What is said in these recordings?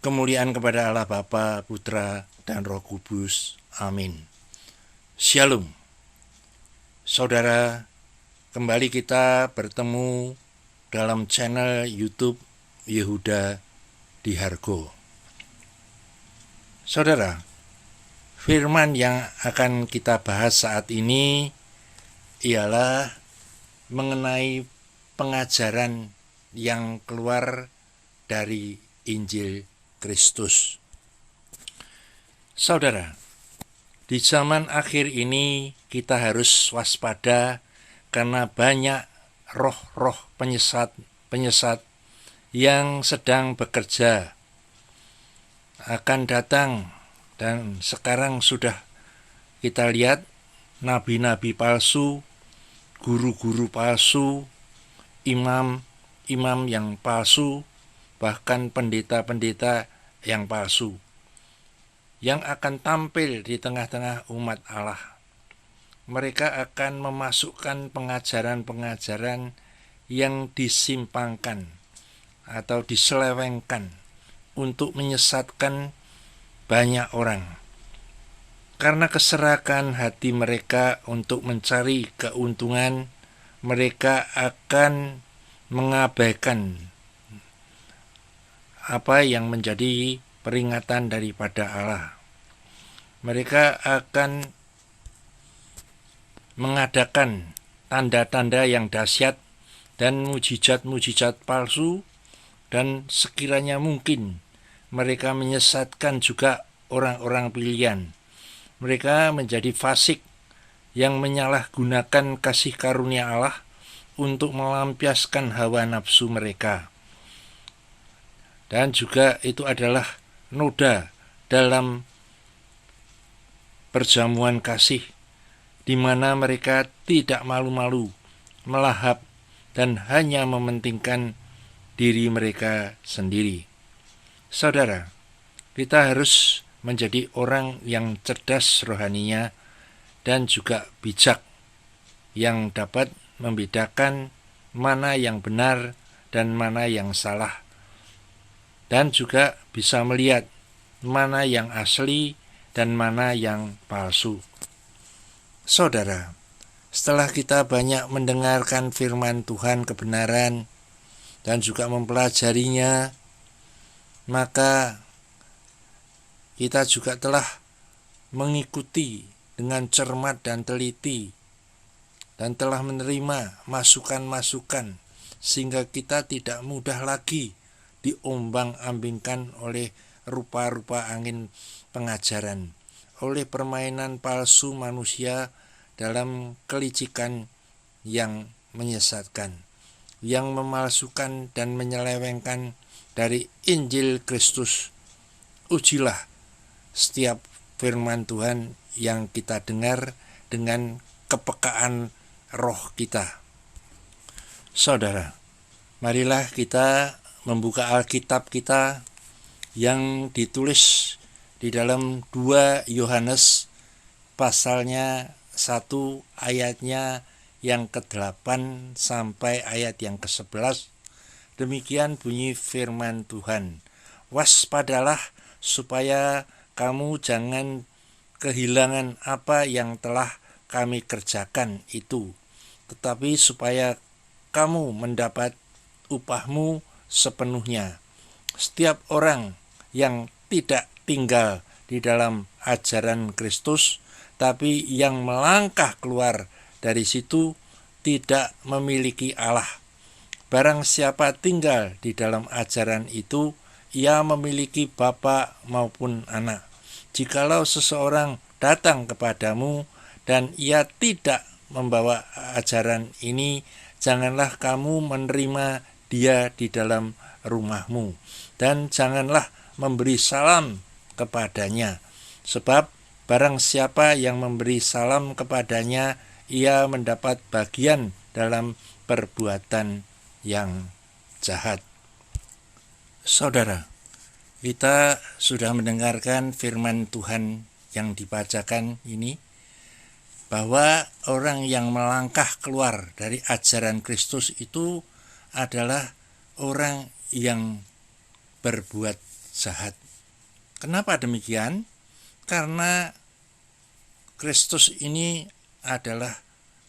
Kemuliaan kepada Allah Bapa, Putra, dan Roh Kudus. Amin. Shalom. Saudara, kembali kita bertemu dalam channel YouTube Yehuda Dihargo. Saudara, firman yang akan kita bahas saat ini ialah mengenai pengajaran yang keluar dari Injil Kristus. Saudara, di zaman akhir ini kita harus waspada karena banyak roh-roh penyesat yang sedang bekerja akan datang, dan sekarang sudah kita lihat nabi-nabi palsu, guru-guru palsu, imam yang palsu, bahkan pendeta-pendeta yang palsu yang akan tampil di tengah-tengah umat Allah. Mereka akan memasukkan pengajaran-pengajaran yang disimpangkan atau diselewengkan untuk menyesatkan banyak orang. Karena keserakan hati mereka untuk mencari keuntungan, mereka akan mengabaikan apa yang menjadi peringatan daripada Allah. Mereka akan mengadakan tanda-tanda yang dahsyat dan mujizat-mujizat palsu, dan sekiranya mungkin mereka menyesatkan juga orang-orang pilihan. Mereka menjadi fasik yang menyalahgunakan kasih karunia Allah untuk melampiaskan hawa nafsu mereka. Dan juga itu adalah noda dalam perjamuan kasih, di mana mereka tidak malu-malu melahap dan hanya mementingkan diri mereka sendiri. Saudara, kita harus menjadi orang yang cerdas rohaninya dan juga bijak, yang dapat membedakan mana yang benar dan mana yang salah, dan juga bisa melihat mana yang asli dan mana yang palsu. Saudara, setelah kita banyak mendengarkan firman Tuhan kebenaran dan juga mempelajarinya, maka kita juga telah mengikuti dengan cermat dan teliti dan telah menerima masukan-masukan, sehingga kita tidak mudah lagi diombang-ambingkan oleh rupa-rupa angin pengajaran, oleh permainan palsu manusia dalam kelicikan yang menyesatkan, yang memalsukan dan menyelewengkan dari Injil Kristus. Ujilah setiap firman Tuhan yang kita dengar dengan kepekaan roh kita. Saudara, marilah kita membuka Alkitab kita yang ditulis di dalam 2 Yohanes pasalnya 1 ayatnya yang ke-8 sampai ayat yang ke-11. Demikian bunyi firman Tuhan. Waspadalah supaya kamu jangan kehilangan apa yang telah kami kerjakan itu, tetapi supaya kamu mendapat upahmu sepenuhnya. Setiap orang yang tidak tinggal di dalam ajaran Kristus, tapi yang melangkah keluar dari situ, tidak memiliki Allah. Barang siapa tinggal di dalam ajaran itu, ia memiliki Bapa maupun Anak. Jikalau seseorang datang kepadamu dan ia tidak membawa ajaran ini, janganlah kamu menerima dia di dalam rumahmu, dan janganlah memberi salam kepadanya, sebab barang siapa yang memberi salam kepadanya, ia mendapat bagian dalam perbuatan yang jahat. Saudara, kita sudah mendengarkan firman Tuhan yang dibacakan ini, bahwa orang yang melangkah keluar dari ajaran Kristus itu adalah orang yang berbuat jahat. Kenapa demikian? Karena Kristus ini adalah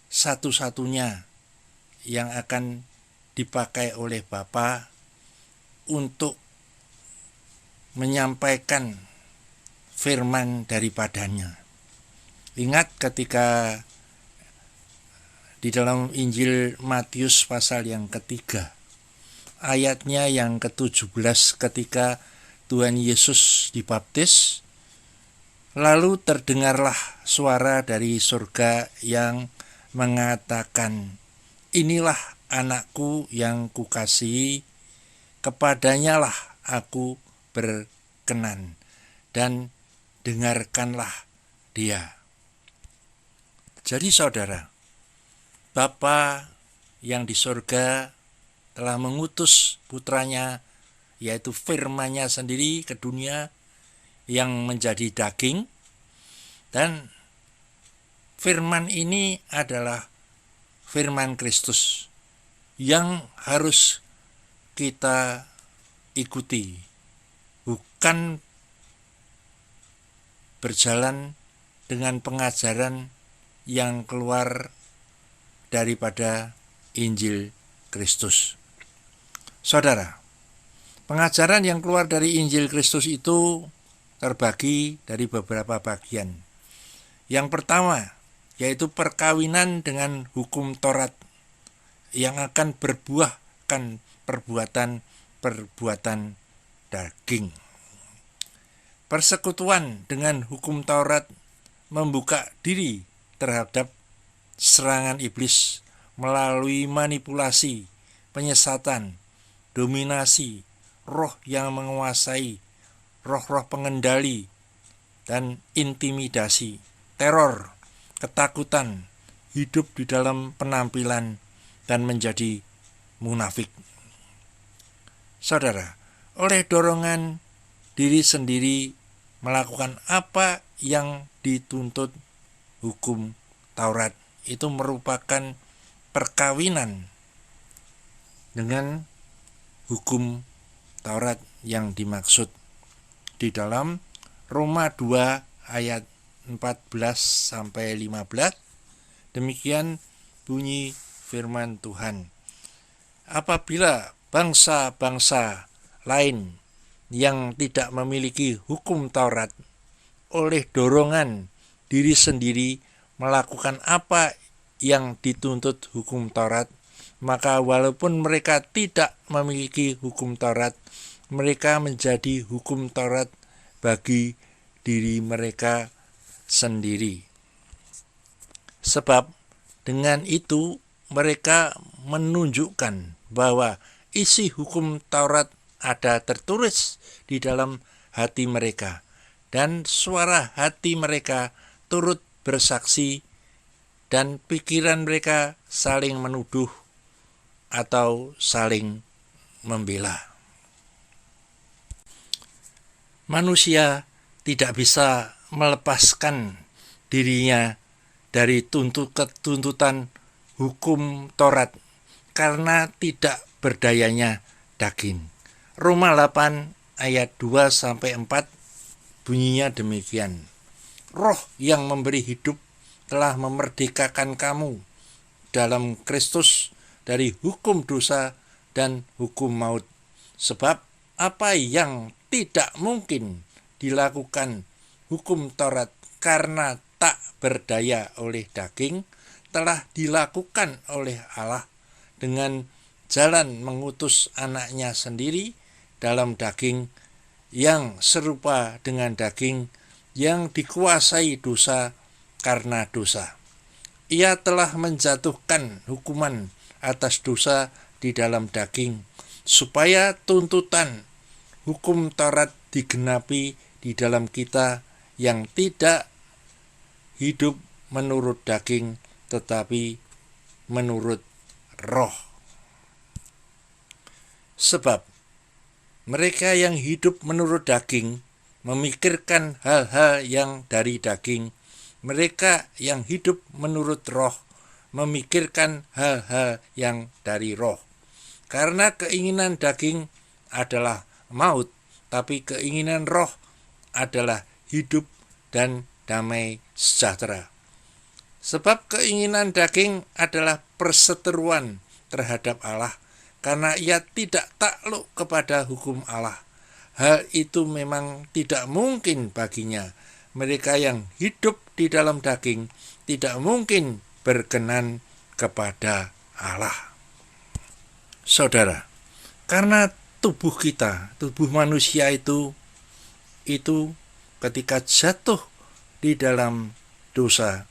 satu-satunya yang akan dipakai oleh Bapa untuk menyampaikan firman daripadanya. Ingat ketika di dalam Injil Matius pasal yang ketiga, ayatnya yang ke-17, ketika Tuhan Yesus dibaptis, lalu terdengarlah suara dari surga yang mengatakan, "Inilah anakku yang kukasihi, kepadanyalah aku berkenan, dan dengarkanlah dia." Jadi saudara, Bapa yang di surga telah mengutus putranya, yaitu firman-Nya sendiri ke dunia yang menjadi daging, dan firman ini adalah firman Kristus yang harus kita ikuti, bukan berjalan dengan pengajaran yang keluar daripada Injil Kristus. Saudara, pengajaran yang keluar dari Injil Kristus itu terbagi dari beberapa bagian. Yang pertama, yaitu perkawinan dengan hukum Taurat yang akan berbuahkan perbuatan daging. Persekutuan dengan hukum Taurat membuka diri terhadap serangan iblis melalui manipulasi, penyesatan, dominasi, roh yang menguasai, roh-roh pengendali, dan intimidasi, teror, ketakutan, hidup di dalam penampilan, dan menjadi munafik. Saudara, oleh dorongan diri sendiri melakukan apa yang dituntut hukum Taurat, itu merupakan perkawinan dengan hukum Taurat yang dimaksud di dalam Roma 2 ayat 14-15. Demikian bunyi firman Tuhan. Apabila bangsa-bangsa lain yang tidak memiliki hukum Taurat oleh dorongan diri sendiri melakukan apa yang dituntut hukum Taurat, maka walaupun mereka tidak memiliki hukum Taurat, mereka menjadi hukum Taurat bagi diri mereka sendiri. Sebab dengan itu mereka menunjukkan bahwa isi hukum Taurat ada tertulis di dalam hati mereka, dan suara hati mereka turut bersaksi, dan pikiran mereka saling menuduh atau saling membela. Manusia tidak bisa melepaskan dirinya dari tuntutan hukum Taurat karena tidak berdayanya daging. Roma 8 ayat 2-4 bunyinya demikian. Roh yang memberi hidup telah memerdekakan kamu dalam Kristus dari hukum dosa dan hukum maut. Sebab apa yang tidak mungkin dilakukan hukum Taurat karena tak berdaya oleh daging, telah dilakukan oleh Allah dengan jalan mengutus anaknya sendiri dalam daging, yang serupa dengan daging yang dikuasai dosa karena dosa. Ia telah menjatuhkan hukuman atas dosa di dalam daging, supaya tuntutan hukum Taurat digenapi di dalam kita yang tidak hidup menurut daging, tetapi menurut roh. Sebab mereka yang hidup menurut daging memikirkan hal-hal yang dari daging, mereka yang hidup menurut roh memikirkan hal-hal yang dari roh. Karena keinginan daging adalah maut, tapi keinginan roh adalah hidup dan damai sejahtera. Sebab keinginan daging adalah perseteruan terhadap Allah, karena ia tidak takluk kepada hukum Allah. Hal itu memang tidak mungkin baginya. Mereka yang hidup di dalam daging tidak mungkin berkenan kepada Allah. Saudara, karena tubuh kita, tubuh manusia itu ketika jatuh di dalam dosa,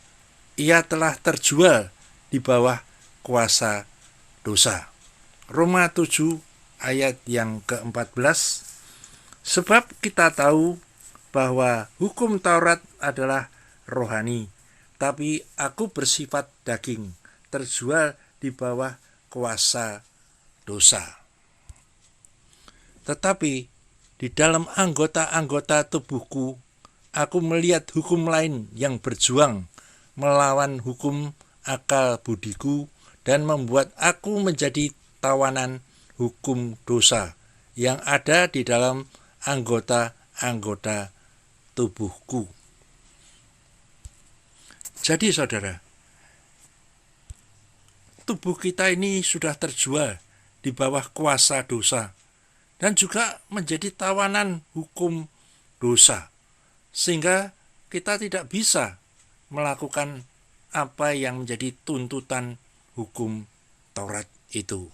ia telah terjual di bawah kuasa dosa. Roma 7 ayat yang ke-14. Sebab kita tahu bahwa hukum Taurat adalah rohani, tapi aku bersifat daging, terjual di bawah kuasa dosa. Tetapi di dalam anggota-anggota tubuhku, aku melihat hukum lain yang berjuang melawan hukum akal budiku dan membuat aku menjadi tawanan hukum dosa yang ada di dalam anggota-anggota tubuhku. Jadi saudara, tubuh kita ini sudah terjual di bawah kuasa dosa dan juga menjadi tawanan hukum dosa, sehingga kita tidak bisa melakukan apa yang menjadi tuntutan hukum Taurat itu.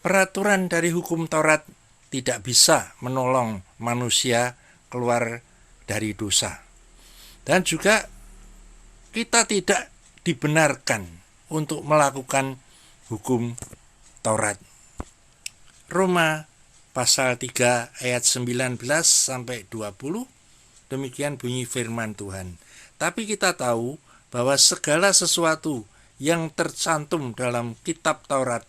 Peraturan dari hukum Taurat tidak bisa menolong manusia keluar dari dosa. Dan juga kita tidak dibenarkan untuk melakukan hukum Taurat. Roma pasal 3 ayat 19 sampai 20, demikian bunyi firman Tuhan. Tapi kita tahu bahwa segala sesuatu yang tercantum dalam kitab Taurat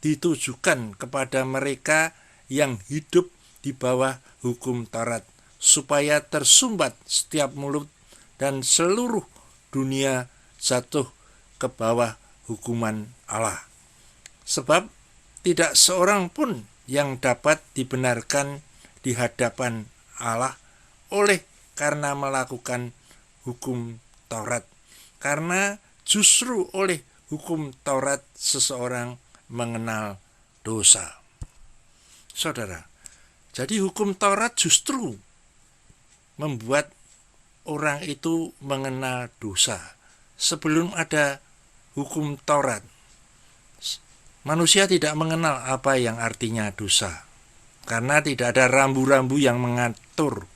ditujukan kepada mereka yang hidup di bawah hukum Taurat, supaya tersumbat setiap mulut dan seluruh dunia jatuh ke bawah hukuman Allah. Sebab tidak seorang pun yang dapat dibenarkan di hadapan Allah oleh karena melakukan hukum Taurat, karena justru oleh hukum Taurat seseorang mengenal dosa. Saudara, jadi hukum Taurat justru membuat orang itu mengenal dosa. Sebelum ada hukum Taurat, manusia tidak mengenal apa yang artinya dosa, karena tidak ada rambu-rambu yang mengatur.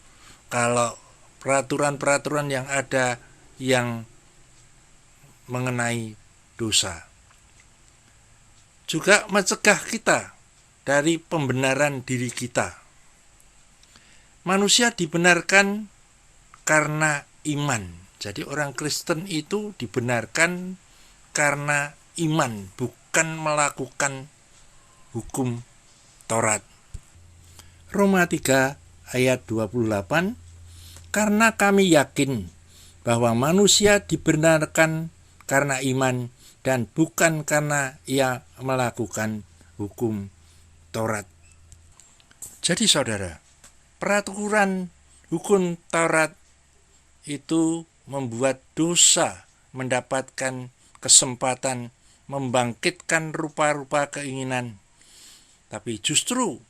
Kalau peraturan-peraturan yang ada yang mengenai dosa juga mencegah kita dari pembenaran diri kita. Manusia dibenarkan karena iman. Jadi orang Kristen itu dibenarkan karena iman, bukan melakukan hukum Taurat. Roma 3 ayat 28, karena kami yakin bahwa manusia dibenarkan karena iman dan bukan karena ia melakukan hukum Taurat. Jadi saudara, peraturan hukum Taurat itu membuat dosa mendapatkan kesempatan membangkitkan rupa-rupa keinginan. Tapi justru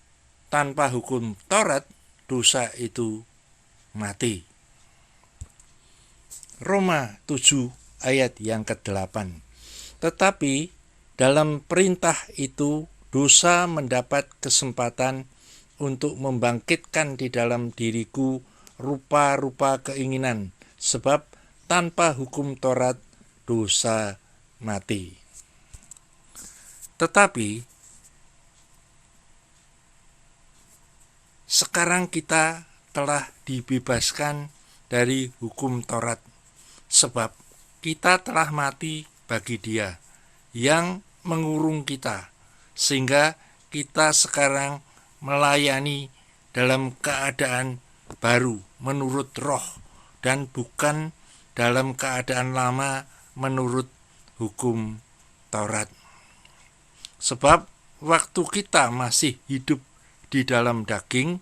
tanpa hukum Taurat, dosa itu mati. Roma 7 ayat yang ke-8. Tetapi dalam perintah itu dosa mendapat kesempatan untuk membangkitkan di dalam diriku rupa-rupa keinginan, sebab tanpa hukum Taurat dosa mati. Tetapi sekarang kita telah dibebaskan dari hukum Taurat, sebab kita telah mati bagi Dia yang mengurung kita, sehingga kita sekarang melayani dalam keadaan baru menurut roh dan bukan dalam keadaan lama menurut hukum Taurat. Sebab waktu kita masih hidup di dalam daging,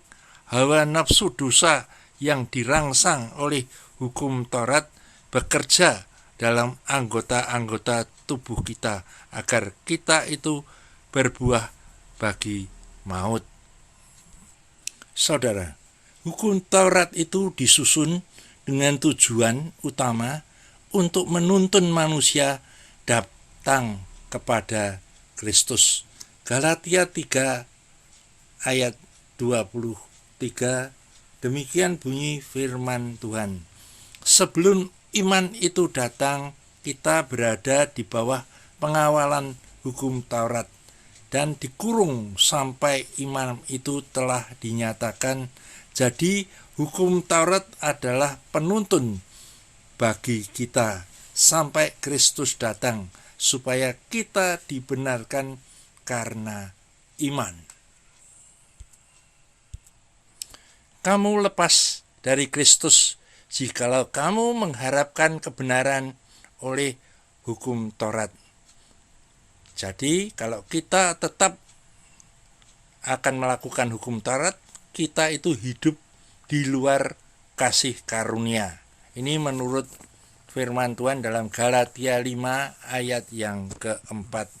hawa nafsu dosa yang dirangsang oleh hukum Taurat bekerja dalam anggota-anggota tubuh kita agar kita itu berbuah bagi maut. Saudara, hukum Taurat itu disusun dengan tujuan utama untuk menuntun manusia datang kepada Kristus. Galatia 3 ayat 23, demikian bunyi firman Tuhan. Sebelum iman itu datang, kita berada di bawah pengawalan hukum Taurat dan dikurung sampai iman itu telah dinyatakan. Jadi hukum Taurat adalah penuntun bagi kita sampai Kristus datang, supaya kita dibenarkan karena iman. Kamu lepas dari Kristus jikalau kamu mengharapkan kebenaran oleh hukum Taurat. Jadi kalau kita tetap akan melakukan hukum Taurat, kita itu hidup di luar kasih karunia. Ini menurut firman Tuhan dalam Galatia 5 ayat yang keempat.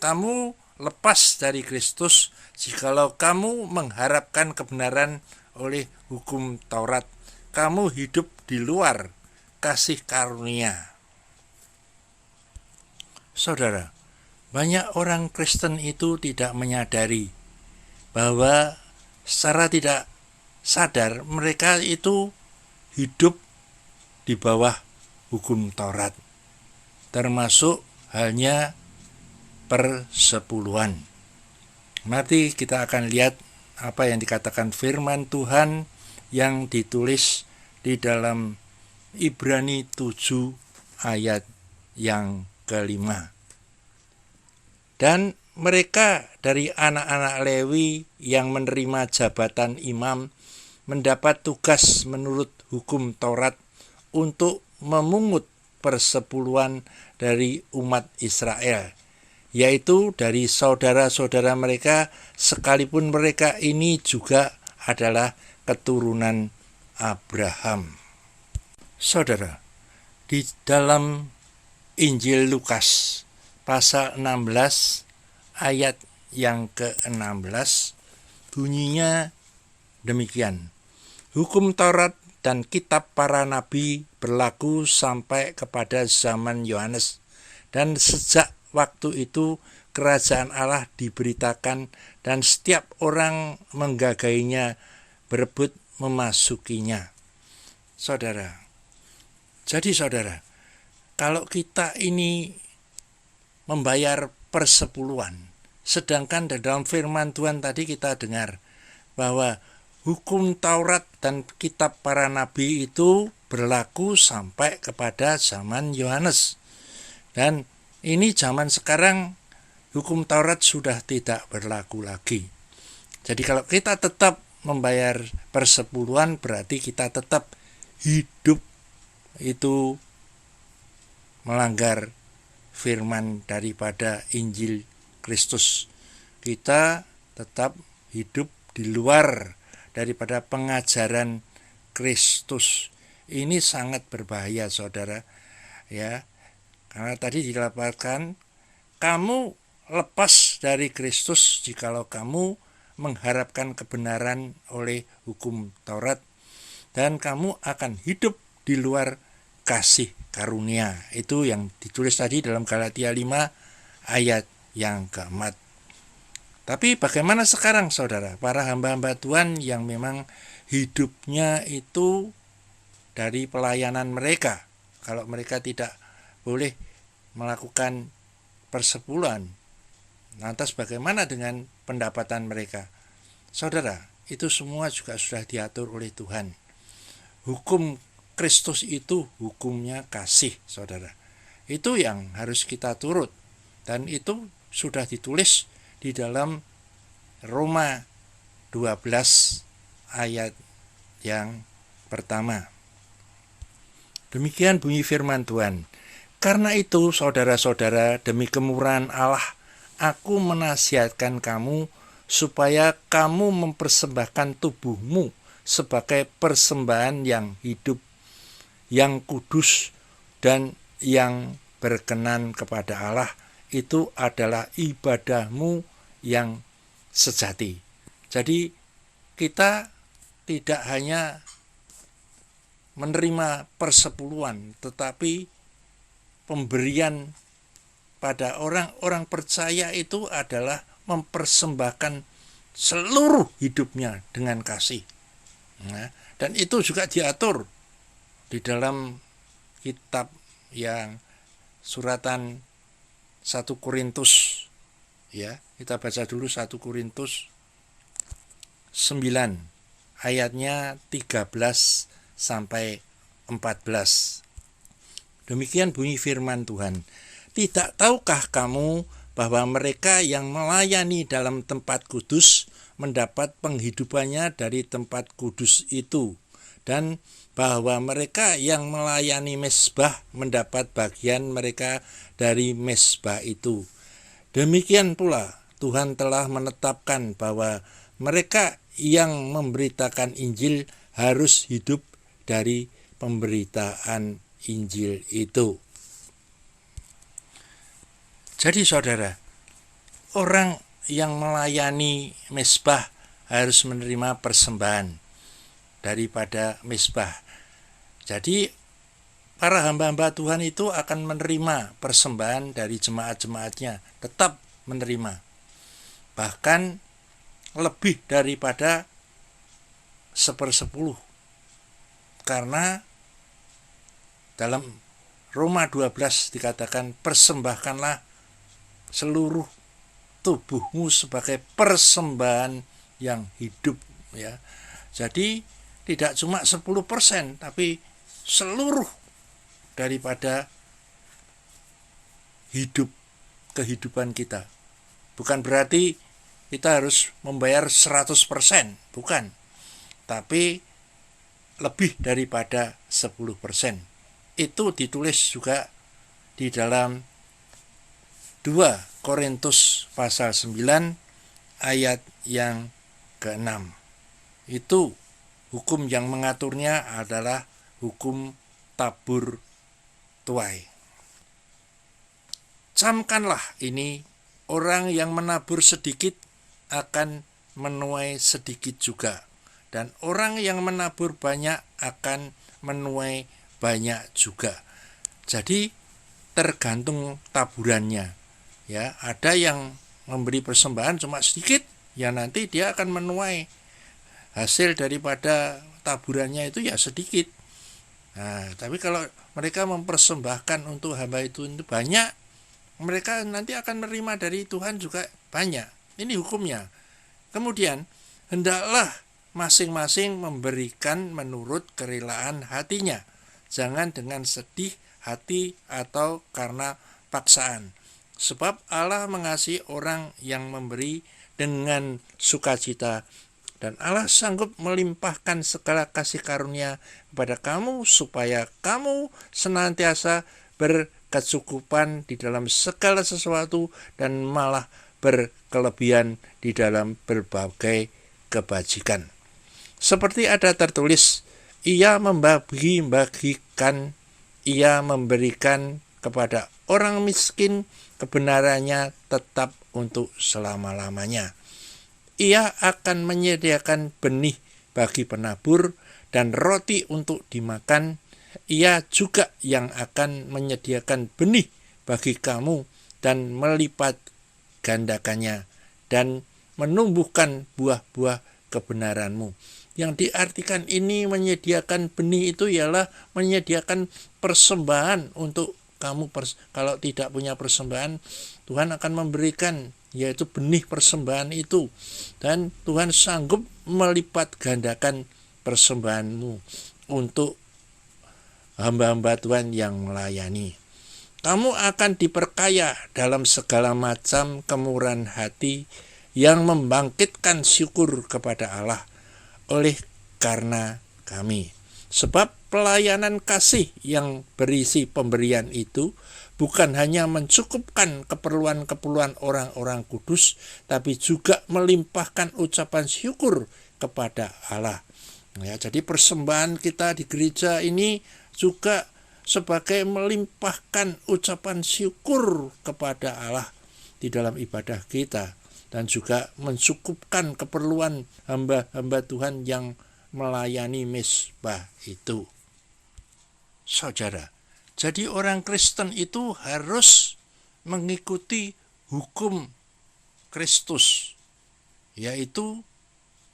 Kamu lepas dari Kristus jikalau kamu mengharapkan kebenaran oleh hukum Taurat. Kamu hidup di luar kasih karunia. Saudara, banyak orang Kristen itu tidak menyadari bahwa secara tidak sadar mereka itu hidup di bawah hukum Taurat, termasuk halnya persepuluhan. Mari kita akan lihat apa yang dikatakan firman Tuhan yang ditulis di dalam Ibrani 7 ayat yang kelima. Dan mereka dari anak-anak Lewi yang menerima jabatan imam mendapat tugas menurut hukum Taurat untuk memungut persepuluhan dari umat Israel, yaitu dari saudara-saudara mereka, sekalipun mereka ini juga adalah keturunan Abraham. Saudara, di dalam Injil Lukas pasal 16 ayat yang ke-16 bunyinya demikian. Hukum Taurat dan kitab para nabi berlaku sampai kepada zaman Yohanes, dan sejak waktu itu kerajaan Allah diberitakan dan setiap orang menggagainya, berebut memasukinya. Saudara, jadi saudara, kalau kita ini membayar persepuluhan, sedangkan dalam firman Tuhan tadi kita dengar bahwa hukum Taurat dan kitab para nabi itu berlaku sampai kepada zaman Yohanes. Dan ini zaman sekarang hukum Taurat sudah tidak berlaku lagi. Jadi kalau kita tetap membayar persepuluhan, berarti kita tetap hidup itu melanggar firman daripada Injil Kristus. Kita tetap hidup di luar daripada pengajaran Kristus. Ini sangat berbahaya, saudara. Ya, karena tadi dilaporkan, kamu lepas dari Kristus jikalau kamu mengharapkan kebenaran oleh hukum Taurat, dan kamu akan hidup di luar kasih karunia. Itu yang ditulis tadi dalam Galatia 5 ayat yang keempat. Tapi bagaimana sekarang, saudara, para hamba-hamba Tuhan yang memang hidupnya itu dari pelayanan mereka, kalau mereka tidak boleh melakukan persepuluhan, lantas bagaimana dengan pendapatan mereka? Saudara, itu semua juga sudah diatur oleh Tuhan. Hukum Kristus itu hukumnya kasih, saudara. Itu yang harus kita turut. Dan itu sudah ditulis di dalam Roma 12 ayat yang pertama. Demikian bunyi firman Tuhan. Karena itu, saudara-saudara, demi kemurahan Allah, aku menasihatkan kamu supaya kamu mempersembahkan tubuhmu sebagai persembahan yang hidup, yang kudus, dan yang berkenan kepada Allah. Itu adalah ibadahmu yang sejati. Jadi kita tidak hanya menerima persepuluhan, tetapi pemberian pada orang-orang percaya itu adalah mempersembahkan seluruh hidupnya dengan kasih. Nah, dan itu juga diatur di dalam kitab yang suratan 1 Korintus. Ya, kita baca dulu 1 Korintus 9 ayatnya 13 sampai 14. Demikian bunyi firman Tuhan. Tidak tahukah kamu bahwa mereka yang melayani dalam tempat kudus mendapat penghidupannya dari tempat kudus itu, dan bahwa mereka yang melayani mezbah mendapat bagian mereka dari mezbah itu. Demikian pula Tuhan telah menetapkan bahwa mereka yang memberitakan Injil harus hidup dari pemberitaan Injil itu. Jadi saudara, orang yang melayani mezbah harus menerima persembahan daripada mezbah. Jadi para hamba-hamba Tuhan itu akan menerima persembahan dari jemaat-jemaatnya, tetap menerima. Bahkan lebih daripada 1/10. Karena dalam Roma 12 dikatakan, persembahkanlah seluruh tubuhmu sebagai persembahan yang hidup, ya. Jadi tidak cuma 10%, tapi seluruh daripada kehidupan kita. Bukan berarti kita harus membayar 100%, bukan. Tapi lebih daripada 10%. Itu ditulis juga di dalam 2 Korintus pasal 9 ayat yang ke-6. Itu hukum yang mengaturnya adalah hukum tabur tuai. Camkanlah ini, orang yang menabur sedikit akan menuai sedikit juga, dan orang yang menabur banyak akan menuai banyak juga. Jadi tergantung taburannya. Ya, ada yang memberi persembahan cuma sedikit, ya nanti dia akan menuai hasil daripada taburannya itu ya sedikit. Nah, tapi kalau mereka mempersembahkan untuk hamba itu banyak, mereka nanti akan menerima dari Tuhan juga banyak. Ini hukumnya. Kemudian hendaklah masing-masing memberikan menurut kerelaan hatinya, jangan dengan sedih hati atau karena paksaan. Sebab Allah mengasihi orang yang memberi dengan sukacita, dan Allah sanggup melimpahkan segala kasih karunia kepada kamu supaya kamu senantiasa berkecukupan di dalam segala sesuatu dan malah berkelebihan di dalam berbagai kebajikan. Seperti ada tertulis, ia membagi-bagikan, ia memberikan kepada orang miskin, kebenarannya tetap untuk selama-lamanya. Ia akan menyediakan benih bagi penabur dan roti untuk dimakan. Ia juga yang akan menyediakan benih bagi kamu dan melipat gandakannya dan menumbuhkan buah-buah kebenaranmu. Yang diartikan ini menyediakan benih itu ialah menyediakan persembahan untuk kamu. Kalau tidak punya persembahan, Tuhan akan memberikan, yaitu benih persembahan itu, dan Tuhan sanggup melipat gandakan persembahanmu untuk hamba-hamba Tuhan yang melayani. Kamu akan diperkaya dalam segala macam kemurahan hati yang membangkitkan syukur kepada Allah oleh karena kami. Sebab pelayanan kasih yang berisi pemberian itu bukan hanya mencukupkan keperluan-keperluan orang-orang kudus, tapi juga melimpahkan ucapan syukur kepada Allah. Ya, jadi persembahan kita di gereja ini juga sebagai melimpahkan ucapan syukur kepada Allah di dalam ibadah kita, dan juga mencukupkan keperluan hamba-hamba Tuhan yang melayani mezbah itu. Saudara, jadi orang Kristen itu harus mengikuti hukum Kristus, yaitu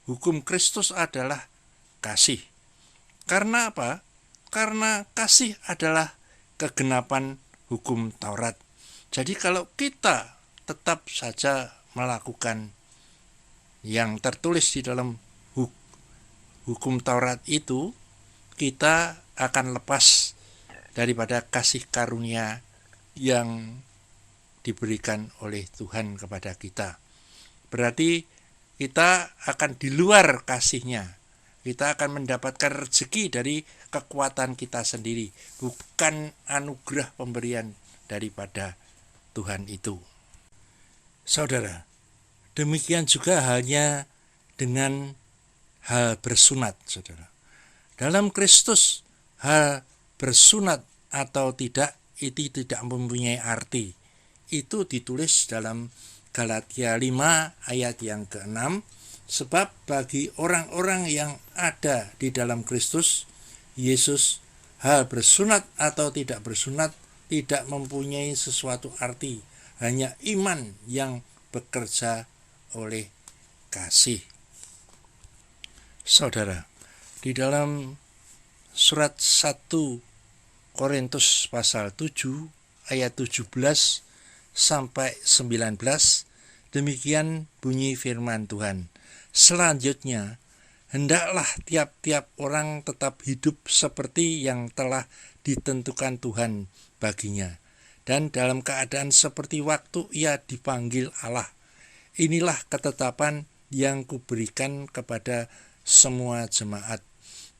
hukum Kristus adalah kasih. Karena apa? Karena kasih adalah kegenapan hukum Taurat. Jadi kalau kita tetap saja melakukan yang tertulis di dalam hukum Taurat itu, kita akan lepas daripada kasih karunia yang diberikan oleh Tuhan kepada kita. Berarti kita akan di luar kasihnya. Kita akan mendapatkan rezeki dari kekuatan kita sendiri, bukan anugerah pemberian daripada Tuhan itu. Saudara, demikian juga halnya dengan hal bersunat, saudara. Dalam Kristus, hal bersunat atau tidak itu tidak mempunyai arti. Itu ditulis dalam Galatia 5 ayat yang ke-6. Sebab bagi orang-orang yang ada di dalam Kristus Yesus, hal bersunat atau tidak bersunat tidak mempunyai sesuatu arti, hanya iman yang bekerja oleh kasih. Saudara, di dalam surat 1 Korintus pasal 7 ayat 17 sampai 19, demikian bunyi firman Tuhan. Selanjutnya, hendaklah tiap-tiap orang tetap hidup seperti yang telah ditentukan Tuhan baginya, dan dalam keadaan seperti waktu ia dipanggil Allah. Inilah ketetapan yang kuberikan kepada semua jemaat.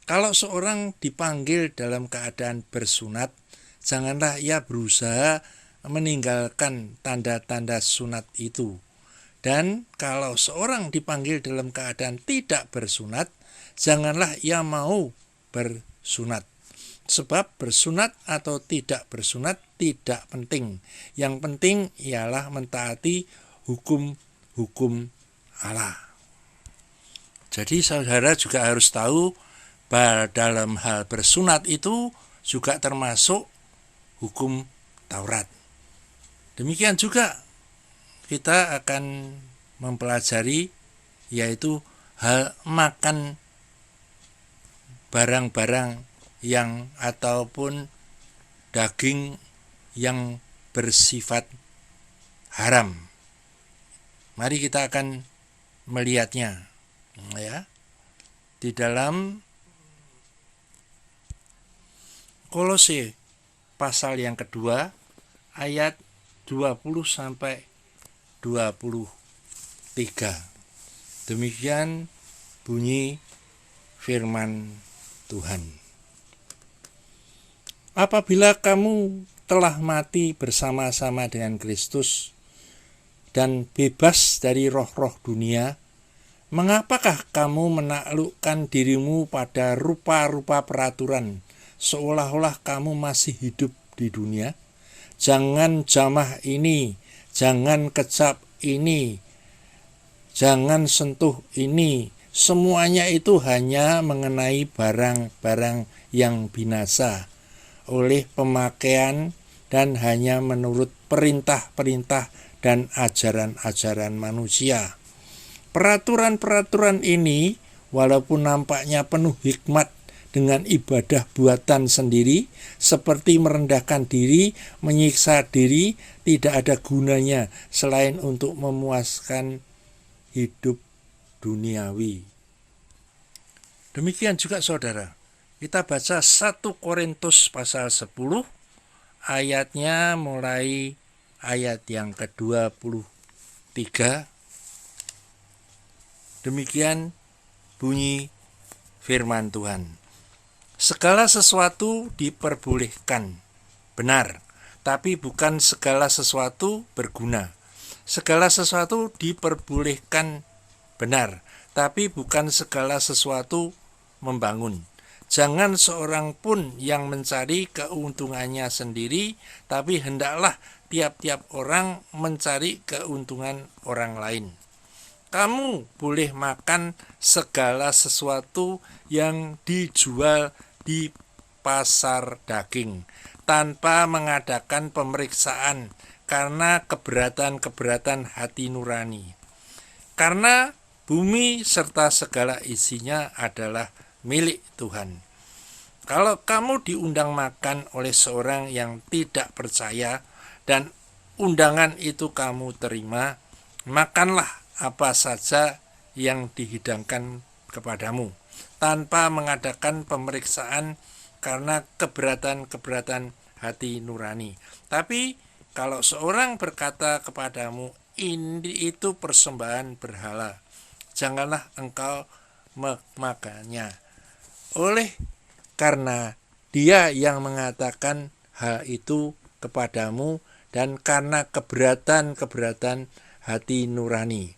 Kalau seorang dipanggil dalam keadaan bersunat, janganlah ia berusaha meninggalkan tanda-tanda sunat itu. Dan kalau seorang dipanggil dalam keadaan tidak bersunat, janganlah ia mau bersunat. Sebab bersunat atau tidak bersunat tidak penting. Yang penting ialah mentaati hukum-hukum Allah. Jadi saudara juga harus tahu bahwa dalam hal bersunat itu juga termasuk hukum Taurat. Demikian juga kita akan mempelajari yaitu hal makan barang-barang yang ataupun daging yang bersifat haram. Mari kita akan melihatnya, ya. Di dalam Kolose pasal yang kedua ayat 20 sampai 23. Demikian bunyi firman Tuhan. Apabila kamu telah mati bersama-sama dengan Kristus dan bebas dari roh-roh dunia, mengapakah kamu menaklukkan dirimu pada rupa-rupa peraturan, seolah-olah kamu masih hidup di dunia? Jangan jamah ini, jangan kecap ini, jangan sentuh ini. Semuanya itu hanya mengenai barang-barang yang binasa oleh pemakaian dan hanya menurut perintah-perintah dan ajaran-ajaran manusia. Peraturan-peraturan ini walaupun nampaknya penuh hikmat dengan ibadah buatan sendiri, seperti merendahkan diri, menyiksa diri, tidak ada gunanya selain untuk memuaskan hidup duniawi. Demikian juga saudara, kita baca 1 Korintus pasal 10, ayatnya mulai ayat yang ke-23. Demikian bunyi firman Tuhan. Segala sesuatu diperbolehkan, benar, tapi bukan segala sesuatu berguna. Segala sesuatu diperbolehkan benar, tapi bukan segala sesuatu membangun. Jangan seorang pun yang mencari keuntungannya sendiri, tapi hendaklah tiap-tiap orang mencari keuntungan orang lain. Kamu boleh makan segala sesuatu yang dijual di pasar daging tanpa mengadakan pemeriksaan karena keberatan-keberatan hati nurani. Karena bumi serta segala isinya adalah milik Tuhan. Kalau kamu diundang makan oleh seorang yang tidak percaya dan undangan itu kamu terima, makanlah apa saja yang dihidangkan kepadamu tanpa mengadakan pemeriksaan karena keberatan-keberatan hati nurani. Tapi kalau seorang berkata kepadamu, ini itu persembahan berhala, janganlah engkau memakannya. Oleh karena dia yang mengatakan hal itu kepadamu dan karena keberatan-keberatan hati nurani.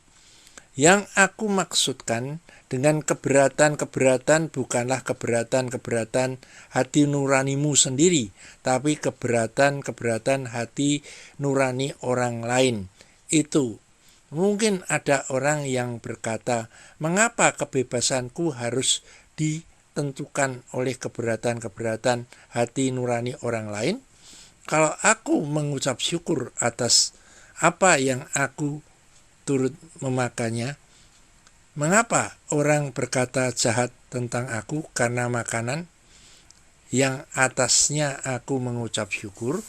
Yang aku maksudkan dengan keberatan-keberatan bukanlah keberatan-keberatan hati nuranimu sendiri, tapi keberatan-keberatan hati nurani orang lain. Itu mungkin ada orang yang berkata, mengapa kebebasanku harus ditentukan oleh keberatan-keberatan hati nurani orang lain? Kalau aku mengucap syukur atas apa yang aku turut memakannya, mengapa orang berkata jahat tentang aku karena makanan yang atasnya aku mengucap syukur?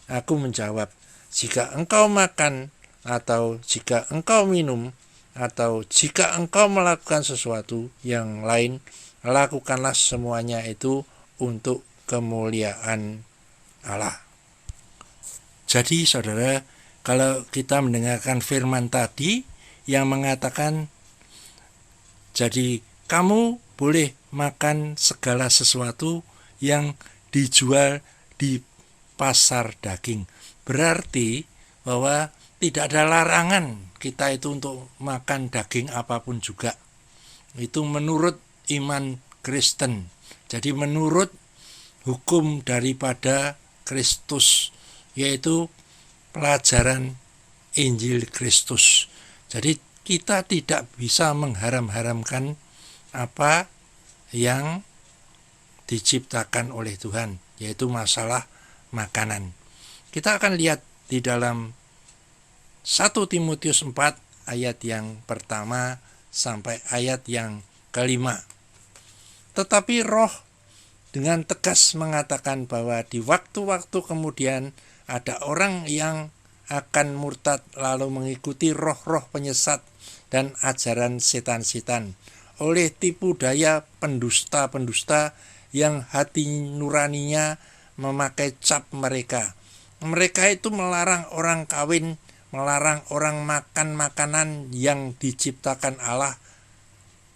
Aku menjawab, jika engkau makan atau jika engkau minum atau jika engkau melakukan sesuatu yang lain, lakukanlah semuanya itu untuk kemuliaan Allah. Jadi saudara, kalau kita mendengarkan firman tadi yang mengatakan, jadi kamu boleh makan segala sesuatu yang dijual di pasar daging. Berarti bahwa tidak ada larangan kita itu untuk makan daging apapun juga. Itu menurut iman Kristen. Jadi menurut hukum daripada Kristus, yaitu pelajaran Injil Kristus. Jadi kita tidak bisa mengharam-haramkan apa yang diciptakan oleh Tuhan, yaitu masalah makanan. Kita akan lihat di dalam 1 Timotius 4 ayat yang pertama sampai ayat yang kelima. Tetapi Roh dengan tegas mengatakan bahwa di waktu-waktu kemudian ada orang yang akan murtad lalu mengikuti roh-roh penyesat dan ajaran setan-setan oleh tipu daya pendusta-pendusta yang hati nuraninya memakai cap mereka. Mereka itu melarang orang kawin, melarang orang makan makanan yang diciptakan Allah,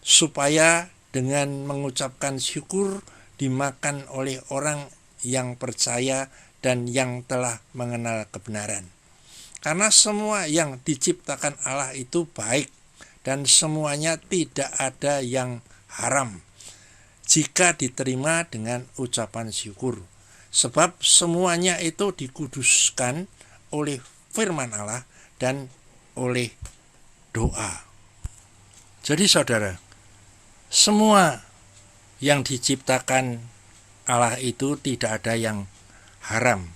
supaya dengan mengucapkan syukur dimakan oleh orang yang percaya dan yang telah mengenal kebenaran. Karena semua yang diciptakan Allah itu baik dan semuanya tidak ada yang haram jika diterima dengan ucapan syukur. Sebab semuanya itu dikuduskan oleh firman Allah dan oleh doa. Jadi saudara, semua yang diciptakan Allah itu tidak ada yang haram,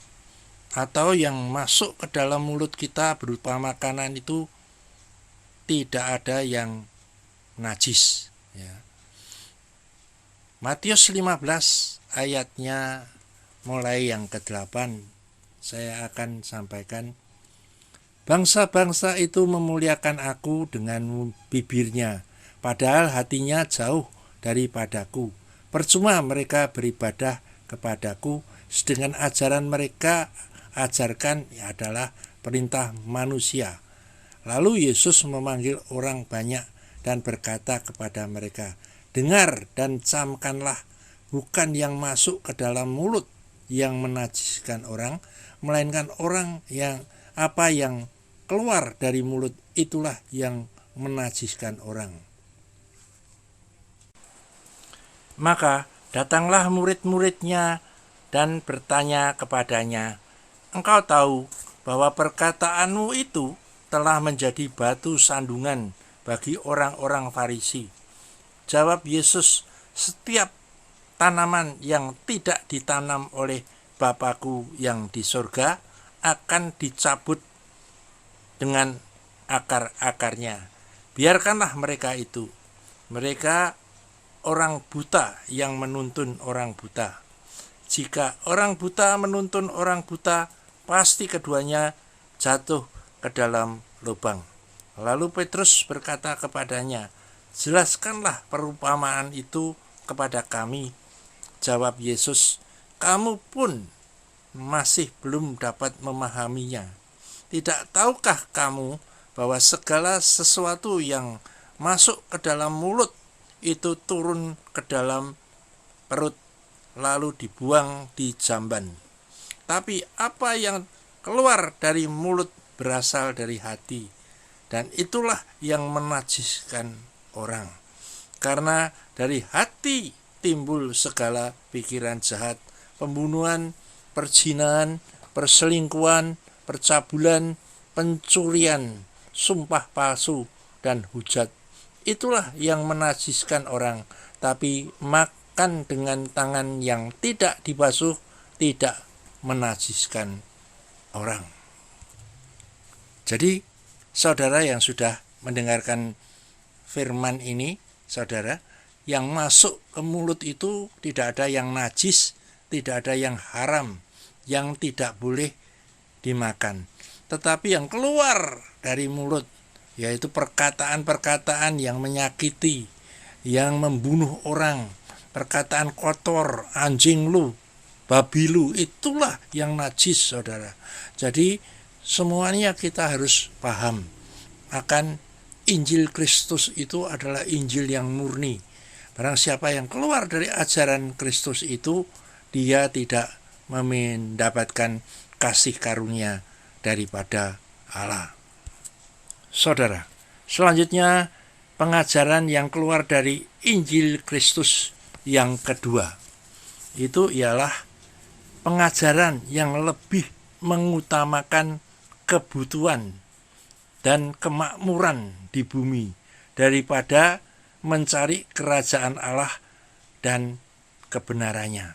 atau yang masuk ke dalam mulut kita berupa makanan itu tidak ada yang najis, ya. Matius 15 ayatnya mulai yang ke-8 saya akan sampaikan. Bangsa-bangsa itu memuliakan aku dengan bibirnya, padahal hatinya jauh daripadaku. Percuma mereka beribadah kepadaku, sedangkan ajaran mereka ajarkan adalah perintah manusia. Lalu Yesus memanggil orang banyak dan berkata kepada mereka, dengar dan camkanlah, bukan yang masuk ke dalam mulut yang menajiskan orang, melainkan apa yang keluar dari mulut itulah yang menajiskan orang. Maka datanglah murid-muridnya dan bertanya kepadanya, "Engkau tahu bahwa perkataanmu itu telah menjadi batu sandungan bagi orang-orang Farisi?" Jawab Yesus, "Setiap tanaman yang tidak ditanam oleh Bapa-Ku yang di surga akan dicabut dengan akar-akarnya. Biarkanlah mereka itu. Mereka orang buta yang menuntun orang buta. Jika orang buta menuntun orang buta, pasti keduanya jatuh ke dalam lubang." Lalu Petrus berkata kepadanya, "Jelaskanlah perumpamaan itu kepada kami." Jawab Yesus, "Kamu pun masih belum dapat memahaminya. Tidak tahukah kamu bahwa segala sesuatu yang masuk ke dalam mulut itu turun ke dalam perut, lalu dibuang di jamban. Tapi apa yang keluar dari mulut berasal dari hati, dan itulah yang menajiskan orang. Karena dari hati timbul segala pikiran jahat, pembunuhan, perzinahan, perselingkuhan, percabulan, pencurian, sumpah palsu, dan hujat. Itulah yang menajiskan orang. Tapi makan dengan tangan yang tidak dibasuh tidak menajiskan orang." Jadi saudara yang sudah mendengarkan firman ini, saudara, yang masuk ke mulut itu tidak ada yang najis, tidak ada yang haram, yang tidak boleh dimakan. Tetapi yang keluar dari mulut, yaitu perkataan-perkataan yang menyakiti, yang membunuh orang, perkataan kotor, anjing lu, babi lu, itulah yang najis, saudara. Jadi semuanya kita harus paham akan Injil Kristus itu adalah Injil yang murni. Barang siapa yang keluar dari ajaran Kristus itu, dia tidak mendapatkan kasih karunia daripada Allah. Saudara, selanjutnya pengajaran yang keluar dari Injil Kristus yang kedua, itu ialah pengajaran yang lebih mengutamakan kebutuhan dan kemakmuran di bumi daripada mencari kerajaan Allah dan kebenarannya.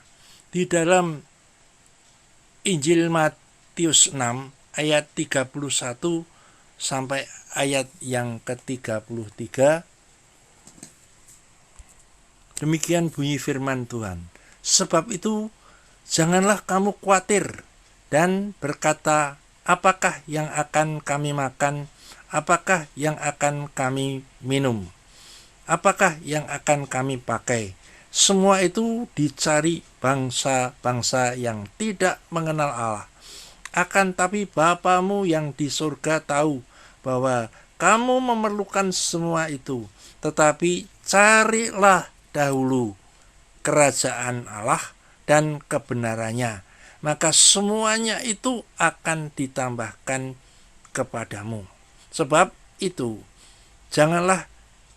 Di dalam Injil Matius 6 ayat 31 sampai ayat yang ke-33, demikian bunyi firman Tuhan. "Sebab itu janganlah kamu khawatir dan berkata, apakah yang akan kami makan, apakah yang akan kami minum, apakah yang akan kami pakai. Semua itu dicari bangsa-bangsa yang tidak mengenal Allah. Akan tapi Bapamu yang di surga tahu bahwa kamu memerlukan semua itu. Tetapi carilah dahulu kerajaan Allah dan kebenarannya, maka semuanya itu akan ditambahkan kepadamu. Sebab itu, janganlah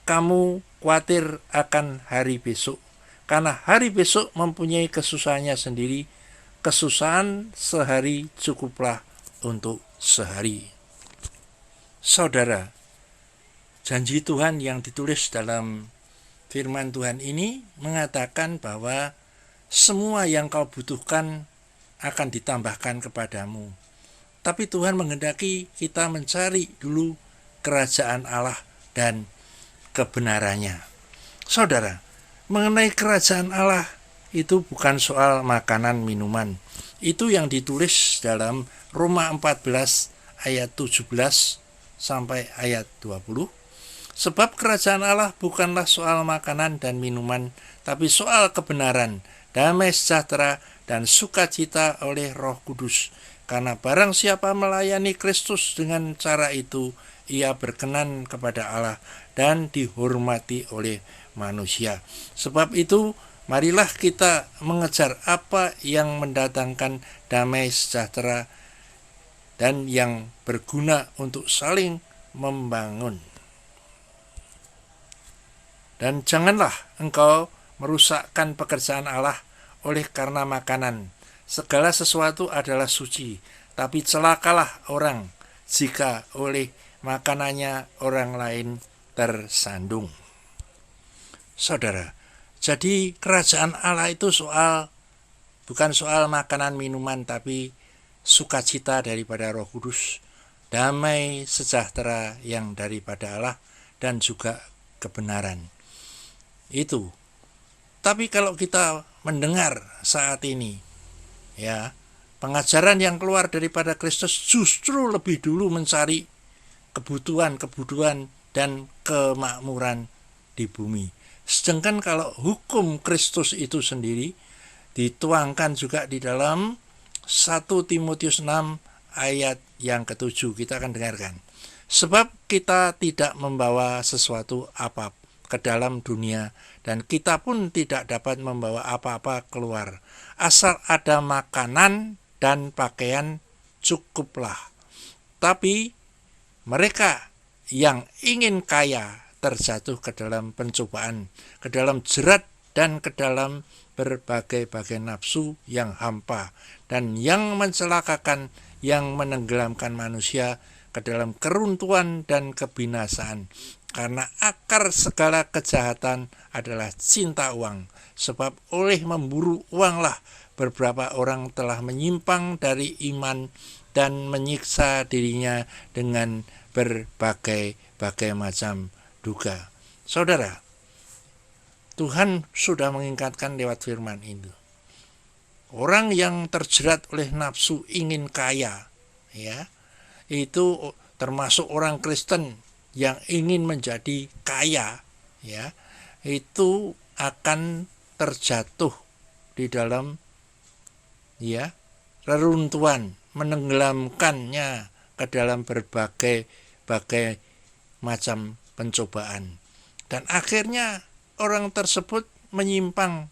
kamu khawatir akan hari besok, karena hari besok mempunyai kesusahannya sendiri. Kesusahan sehari cukuplah untuk sehari." Saudara, janji Tuhan yang ditulis dalam firman Tuhan ini mengatakan bahwa semua yang kau butuhkan akan ditambahkan kepadamu. Tapi Tuhan menghendaki kita mencari dulu kerajaan Allah dan kebenarannya. Saudara, mengenai kerajaan Allah itu bukan soal makanan minuman. Itu yang ditulis dalam Roma 14 ayat 17 sampai ayat 20. Sebab kerajaan Allah bukanlah soal makanan dan minuman, tapi soal kebenaran, damai sejahtera, dan sukacita oleh Roh Kudus. Karena barang siapa melayani Kristus dengan cara itu, ia berkenan kepada Allah dan dihormati oleh manusia. Sebab itu, marilah kita mengejar apa yang mendatangkan damai sejahtera dan yang berguna untuk saling membangun. Dan janganlah engkau merusakkan pekerjaan Allah oleh karena makanan. Segala sesuatu adalah suci, tapi celakalah orang jika oleh makanannya orang lain tersandung. Saudara, jadi kerajaan Allah itu bukan soal makanan minuman, tapi sukacita daripada Roh Kudus, damai sejahtera yang daripada Allah, dan juga kebenaran. Itu. Tapi kalau kita mendengar saat ini, ya, pengajaran yang keluar daripada Kristus justru lebih dulu mencari kebutuhan dan kemakmuran di bumi. Sedangkan kalau hukum Kristus itu sendiri dituangkan juga di dalam 1 Timotius 6 ayat yang ke-7. Kita akan dengarkan. Sebab kita tidak membawa sesuatu apa ke dalam dunia, dan kita pun tidak dapat membawa apa-apa keluar. Asal ada makanan dan pakaian cukuplah. Tapi mereka yang ingin kaya terjatuh ke dalam pencobaan, ke dalam jerat, dan ke dalam berbagai-bagai nafsu yang hampa, dan yang mencelakakan, yang menenggelamkan manusia ke dalam keruntuhan dan kebinasaan. Karena akar segala kejahatan adalah cinta uang. Sebab oleh memburu uanglah beberapa orang telah menyimpang dari iman dan menyiksa dirinya dengan berbagai macam duka. Saudara, Tuhan sudah mengingatkan lewat firman itu. Orang yang terjerat oleh nafsu ingin kaya, ya, itu termasuk orang Kristen yang ingin menjadi kaya, ya, itu akan terjatuh di dalam, ya, reruntuhan, menenggelamkannya ke dalam berbagai macam pencobaan. Dan akhirnya orang tersebut menyimpang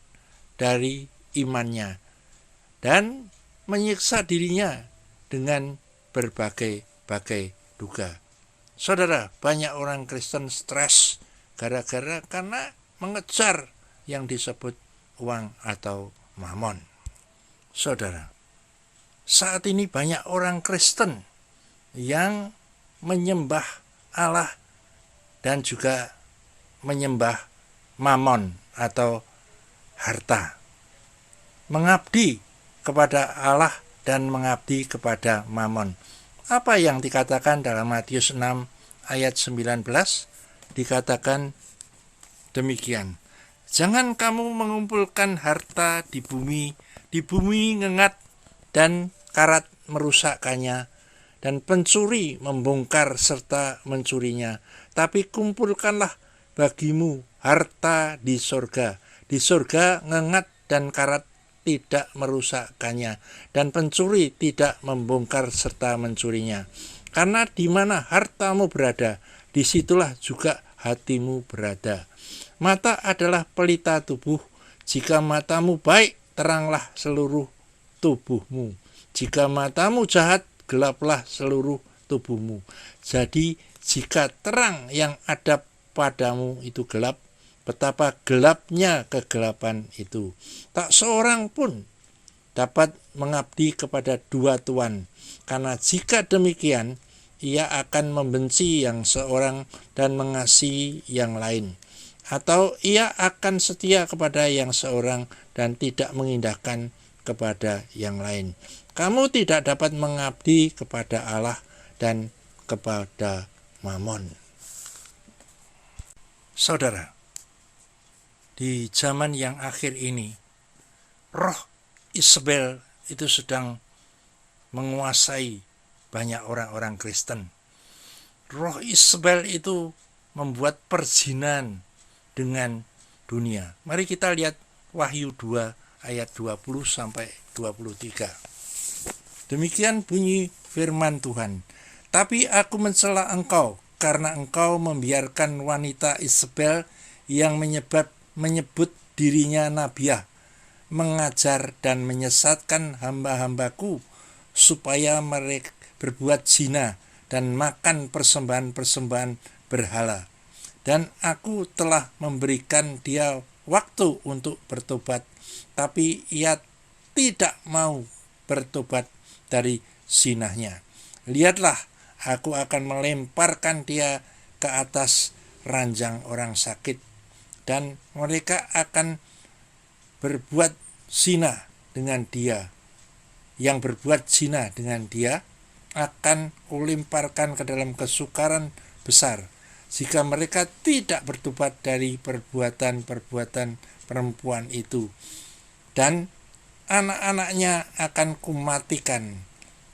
dari imannya dan menyiksa dirinya dengan berbagai duka. Saudara, banyak orang Kristen stres karena mengejar yang disebut uang atau mamon. Saudara, saat ini banyak orang Kristen yang menyembah Allah dan juga menyembah mamon atau harta. Mengabdi kepada Allah dan mengabdi kepada mamon. Apa yang dikatakan dalam Matius 6 ayat 19? Dikatakan demikian. Jangan kamu mengumpulkan harta di bumi ngengat dan karat merusakkannya, dan pencuri membongkar serta mencurinya. Tapi kumpulkanlah bagimu harta di sorga. Di sorga ngengat dan karat tidak merusakkannya, dan pencuri tidak membongkar serta mencurinya. Karena di mana hartamu berada, disitulah juga hatimu berada. Mata adalah pelita tubuh. Jika matamu baik, teranglah seluruh tubuhmu. Jika matamu jahat, gelaplah seluruh tubuhmu. Jadi jika terang yang ada padamu itu gelap, betapa gelapnya kegelapan itu. Tak seorang pun dapat mengabdi kepada dua tuan, karena jika demikian, ia akan membenci yang seorang dan mengasihi yang lain. Atau ia akan setia kepada yang seorang dan tidak mengindahkan kepada yang lain. Kamu tidak dapat mengabdi kepada Allah dan kepada mamon. Saudara, di zaman yang akhir ini, roh Isabel itu sedang menguasai banyak orang-orang Kristen. Roh Isabel itu membuat perzinahan dengan dunia. Mari kita lihat Wahyu 2 ayat 20 sampai 23. Demikian bunyi firman Tuhan. Tapi aku mencela engkau karena engkau membiarkan wanita Isabel yang menyebut dirinya nabiah, mengajar dan menyesatkan hamba-hambaku supaya berbuat zina dan makan persembahan-persembahan berhala. Dan aku telah memberikan dia waktu untuk bertobat, tapi ia tidak mau bertobat dari zinahnya. Lihatlah, aku akan melemparkan dia ke atas ranjang orang sakit, dan mereka akan berbuat zina dengan dia. Yang berbuat zina dengan dia akan kulemparkan ke dalam kesukaran besar, jika mereka tidak bertobat dari perbuatan-perbuatan perempuan itu. Dan anak-anaknya akan kumatikan,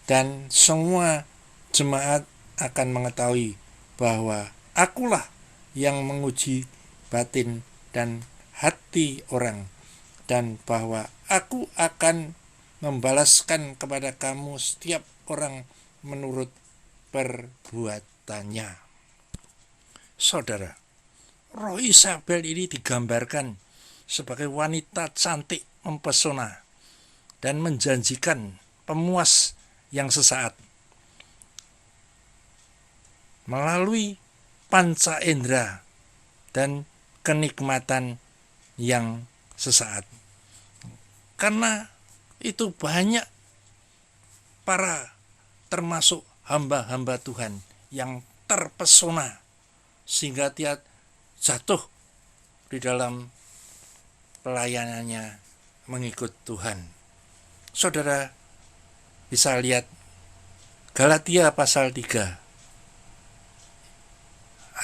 dan semua jemaat akan mengetahui bahwa akulah yang menguji batin dan hati orang, dan bahwa aku akan membalaskan kepada kamu setiap orang menurut perbuatannya. Saudara, roh Isabel ini digambarkan sebagai wanita cantik mempesona dan menjanjikan pemuas yang sesaat. Melalui panca indera dan kenikmatan yang sesaat. Karena itu banyak para termasuk hamba-hamba Tuhan yang terpesona sehingga dia jatuh di dalam pelayanannya mengikut Tuhan. Saudara bisa lihat Galatia pasal 3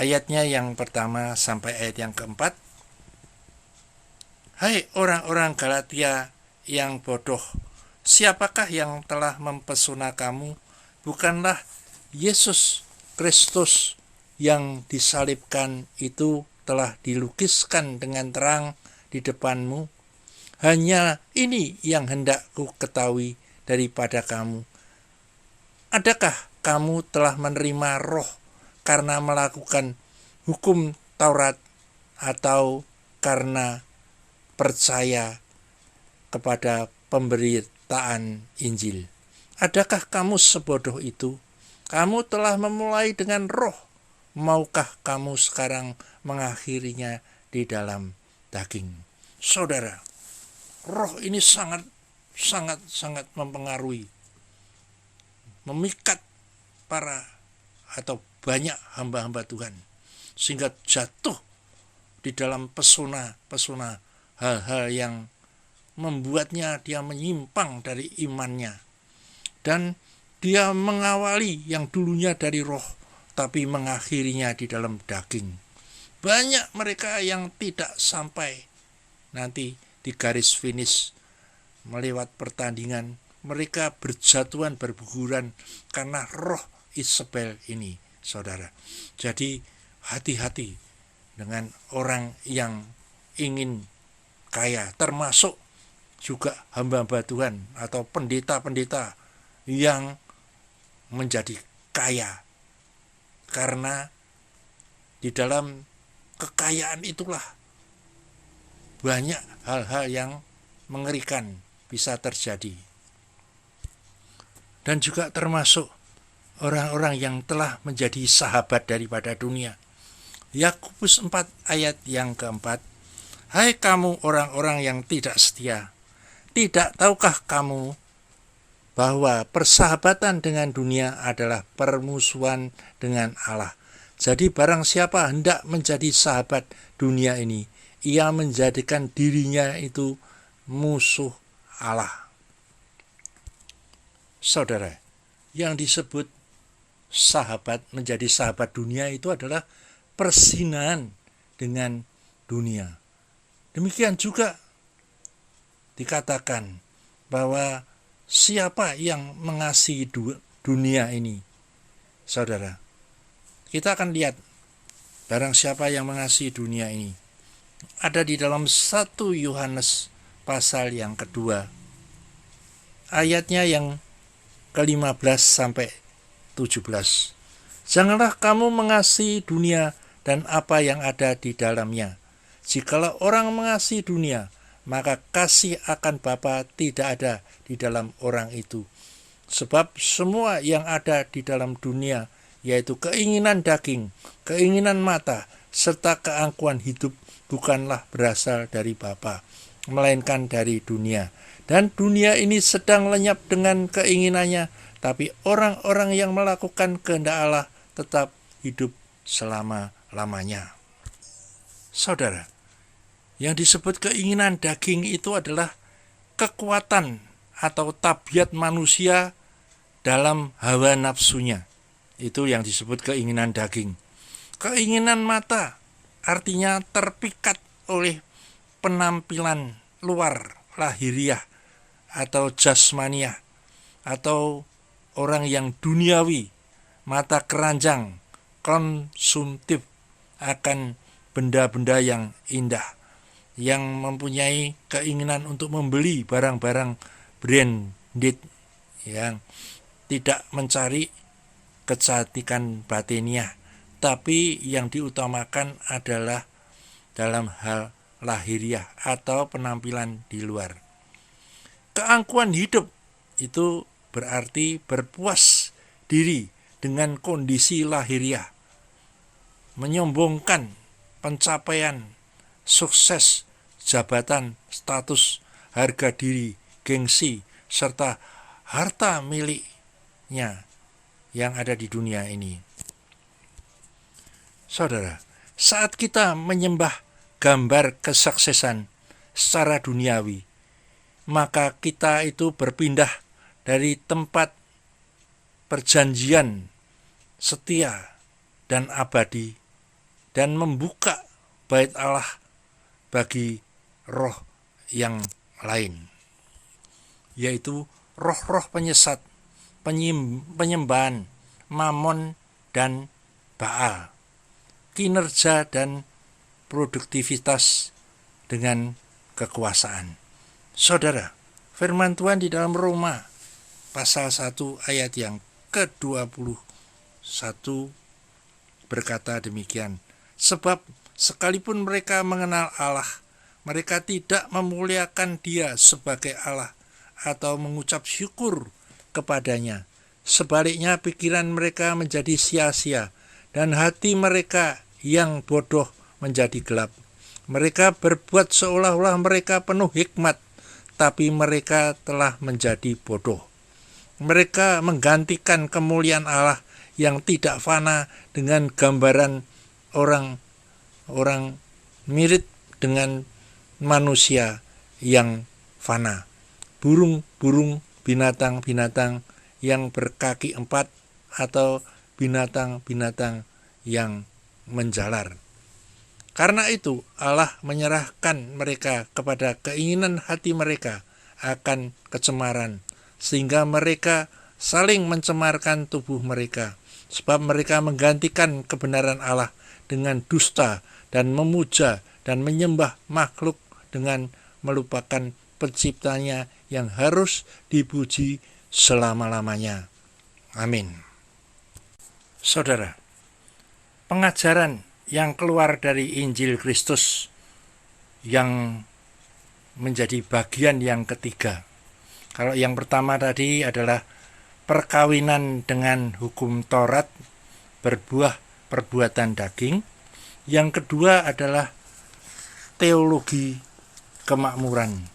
ayatnya yang pertama sampai ayat yang keempat. Hai orang-orang Galatia yang bodoh, siapakah yang telah mempesona kamu? Bukanlah Yesus Kristus yang disalibkan itu telah dilukiskan dengan terang di depanmu? Hanya ini yang hendak ku ketahui daripada kamu. Adakah kamu telah menerima roh karena melakukan hukum Taurat, atau karena percaya kepada pemberitaan Injil? Adakah kamu sebodoh itu? Kamu telah memulai dengan roh, maukah kamu sekarang mengakhirinya di dalam daging? Saudara, roh ini sangat mempengaruhi, memikat para atau banyak hamba-hamba Tuhan, sehingga jatuh di dalam pesona hal-hal yang membuatnya dia menyimpang dari imannya, dan dia mengawali yang dulunya dari roh tapi mengakhirinya di dalam daging. Banyak mereka yang tidak sampai nanti di garis finish melewat pertandingan, mereka berjatuhan berguguran karena roh Isabel ini, saudara. Jadi hati-hati dengan orang yang ingin kaya, termasuk juga hamba-hamba Tuhan atau pendeta-pendeta yang menjadi kaya, karena di dalam kekayaan itulah banyak hal-hal yang mengerikan bisa terjadi. Dan juga termasuk orang-orang yang telah menjadi sahabat daripada dunia. Yakobus 4 ayat yang keempat. Hai kamu orang-orang yang tidak setia, tidak tahukah kamu bahwa persahabatan dengan dunia adalah permusuhan dengan Allah? Jadi barang siapa hendak menjadi sahabat dunia ini, ia menjadikan dirinya itu musuh Allah. Saudara, yang disebut sahabat, menjadi sahabat dunia itu adalah perzinahan dengan dunia. Demikian juga dikatakan bahwa siapa yang mengasihi dunia ini, saudara, kita akan lihat barang siapa yang mengasihi dunia ini. Ada di dalam 1 Yohanes pasal yang kedua, ayatnya yang ke-15 sampai 17. Janganlah kamu mengasihi dunia dan apa yang ada di dalamnya. Jikalau orang mengasihi dunia, maka kasih akan Bapa tidak ada di dalam orang itu. Sebab semua yang ada di dalam dunia, yaitu keinginan daging, keinginan mata, serta keangkuhan hidup, bukanlah berasal dari Bapa, melainkan dari dunia. Dan dunia ini sedang lenyap dengan keinginannya, tapi orang-orang yang melakukan kehendak Allah tetap hidup selama-lamanya. Saudara, yang disebut keinginan daging itu adalah kekuatan atau tabiat manusia dalam hawa nafsunya. Itu yang disebut keinginan daging. Keinginan mata artinya terpikat oleh penampilan luar lahiriah atau jasmaniah, atau orang yang duniawi, mata keranjang, konsumtif akan benda-benda yang indah, yang mempunyai keinginan untuk membeli barang-barang branded, yang tidak mencari kecantikan batiniah, tapi yang diutamakan adalah dalam hal lahiriah atau penampilan di luar. Keangkuhan hidup itu berarti berpuas diri dengan kondisi lahiriah, menyombongkan pencapaian, sukses, jabatan, status, harga diri, gengsi, serta harta miliknya yang ada di dunia ini. Saudara, saat kita menyembah gambar kesuksesan secara duniawi, maka kita itu berpindah dari tempat perjanjian setia dan abadi dan membuka bait Allah bagi roh yang lain, yaitu roh-roh penyesat, penyembahan Mamon dan Baal, kinerja dan produktivitas dengan kekuasaan. Saudara, firman Tuhan di dalam Roma pasal 1 ayat yang ke-21 berkata demikian, sebab sekalipun mereka mengenal Allah, mereka tidak memuliakan Dia sebagai Allah atau mengucap syukur kepadanya. Sebaliknya pikiran mereka menjadi sia-sia dan hati mereka yang bodoh menjadi gelap. Mereka berbuat seolah-olah mereka penuh hikmat, tapi mereka telah menjadi bodoh. Mereka menggantikan kemuliaan Allah yang tidak fana dengan gambaran orang mirip dengan manusia yang fana. Burung-burung, binatang-binatang yang berkaki 4 atau binatang-binatang yang menjalar. Karena itu Allah menyerahkan mereka kepada keinginan hati mereka akan kecemaran, sehingga mereka saling mencemarkan tubuh mereka, sebab mereka menggantikan kebenaran Allah dengan dusta dan memuja dan menyembah makhluk dengan melupakan penciptanya yang harus dipuji selama-lamanya. Amin. Saudara, pengajaran yang keluar dari Injil Kristus yang menjadi bagian yang ketiga. Kalau yang pertama tadi adalah perkawinan dengan hukum Taurat berbuah perbuatan daging. Yang kedua adalah teologi kemakmuran,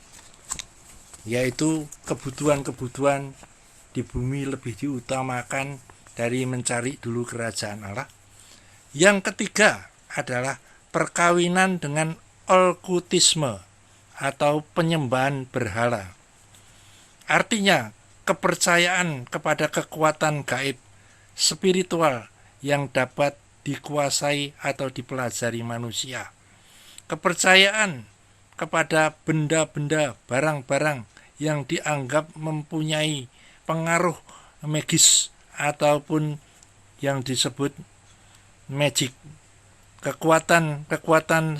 yaitu kebutuhan-kebutuhan di bumi lebih diutamakan dari mencari dulu kerajaan Allah. Yang ketiga adalah perkawinan dengan okkultisme atau penyembahan berhala. Artinya kepercayaan kepada kekuatan gaib spiritual yang dapat dikuasai atau dipelajari manusia. Kepercayaan kepada benda-benda, barang-barang yang dianggap mempunyai pengaruh magis ataupun yang disebut magic, kekuatan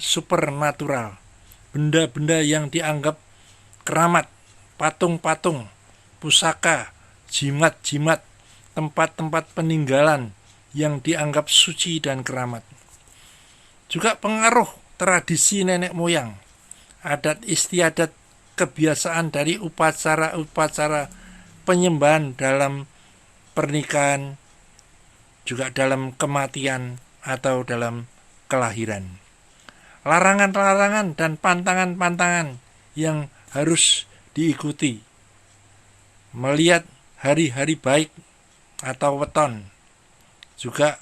supernatural, benda-benda yang dianggap keramat, patung-patung, pusaka, jimat-jimat, tempat-tempat peninggalan yang dianggap suci dan keramat. Juga pengaruh tradisi nenek moyang, adat istiadat, kebiasaan dari upacara-upacara penyembahan dalam pernikahan, juga dalam kematian atau dalam kelahiran. Larangan-larangan dan pantangan-pantangan yang harus diikuti. Melihat hari-hari baik atau weton, juga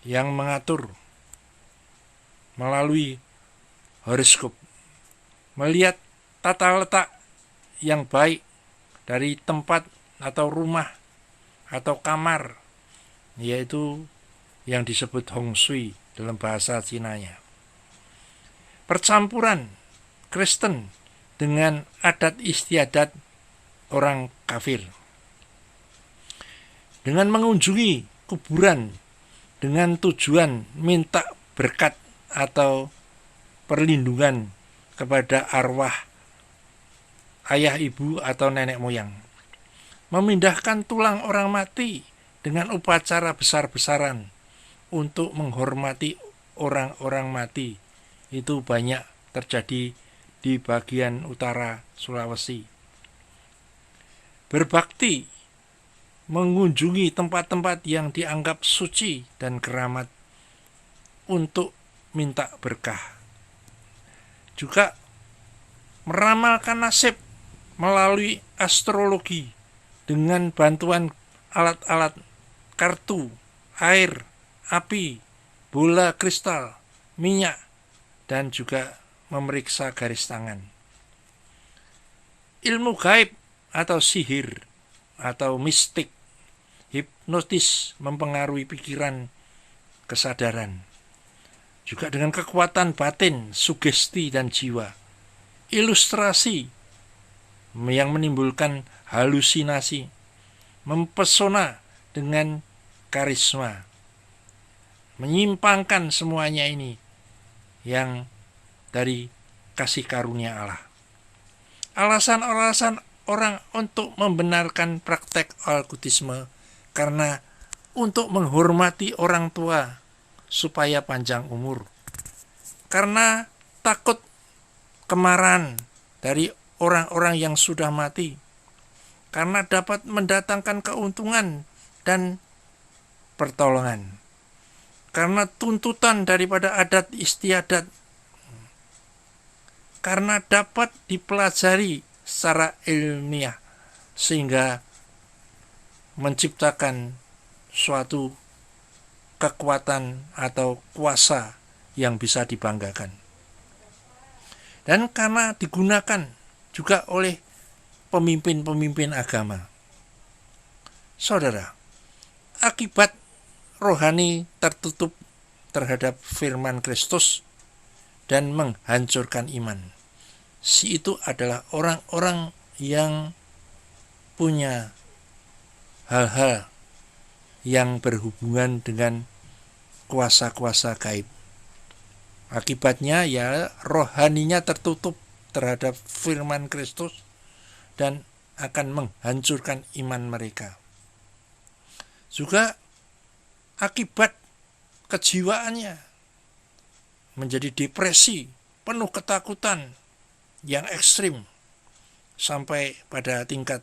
yang mengatur melalui horoskop. Melihat tata letak yang baik dari tempat atau rumah atau kamar, yaitu yang disebut Hong Shui dalam bahasa Cina-nya. Percampuran Kristen dengan adat istiadat orang kafir. Dengan mengunjungi kuburan dengan tujuan minta berkat atau perlindungan kepada arwah ayah, ibu, atau nenek moyang. Memindahkan tulang orang mati dengan upacara besar-besaran untuk menghormati orang-orang mati. Itu banyak terjadi di bagian utara Sulawesi. Berbakti, mengunjungi tempat-tempat yang dianggap suci dan keramat untuk minta berkah. Juga meramalkan nasib melalui astrologi dengan bantuan alat-alat kartu, air, api, bola kristal, minyak, dan juga memeriksa garis tangan. Ilmu gaib atau sihir atau mistik, hipnotis mempengaruhi pikiran, kesadaran. Juga dengan kekuatan batin, sugesti, dan jiwa. Ilustrasi yang menimbulkan halusinasi, mempesona dengan karisma. Menyimpangkan semuanya ini yang dari kasih karunia Allah. Alasan-alasan orang untuk membenarkan praktek okkultisme karena untuk menghormati orang tua supaya panjang umur, karena takut kemarahan dari orang-orang yang sudah mati, karena dapat mendatangkan keuntungan dan pertolongan, karena tuntutan daripada adat istiadat, karena dapat dipelajari secara ilmiah sehingga menciptakan suatu kekuatan atau kuasa yang bisa dibanggakan. Dan karena digunakan juga oleh pemimpin-pemimpin agama. Saudara, akibat rohani tertutup terhadap firman Kristus dan menghancurkan iman. Si itu adalah orang-orang yang punya hal-hal yang berhubungan dengan kuasa-kuasa gaib. Akibatnya ya rohaninya tertutup terhadap firman Kristus dan akan menghancurkan iman mereka. Juga akibat kejiwaannya menjadi depresi, penuh ketakutan yang ekstrim sampai pada tingkat